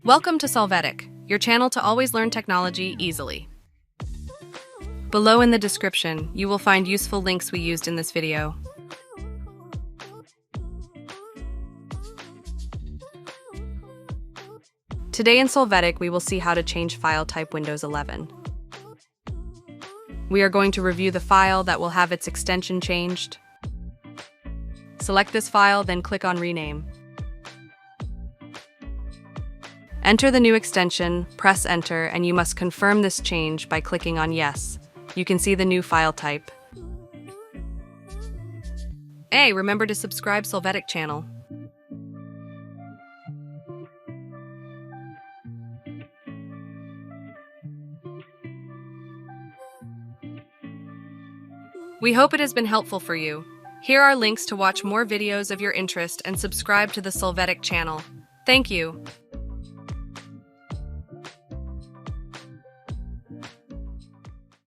Welcome to Solvetic, your channel to always learn technology easily. Below in the description, you will find useful links we used in this video. Today in Solvetic, we will see how to change file type Windows 11. We are going to review the file that will have its extension changed. Select this file, then click on Rename. Enter the new extension, press Enter, and you must confirm this change by clicking on Yes. You can see the new file type. Hey, remember to subscribe Solvetic channel. We hope it has been helpful for you. Here are links to watch more videos of your interest and subscribe to the Solvetic channel. Thank you.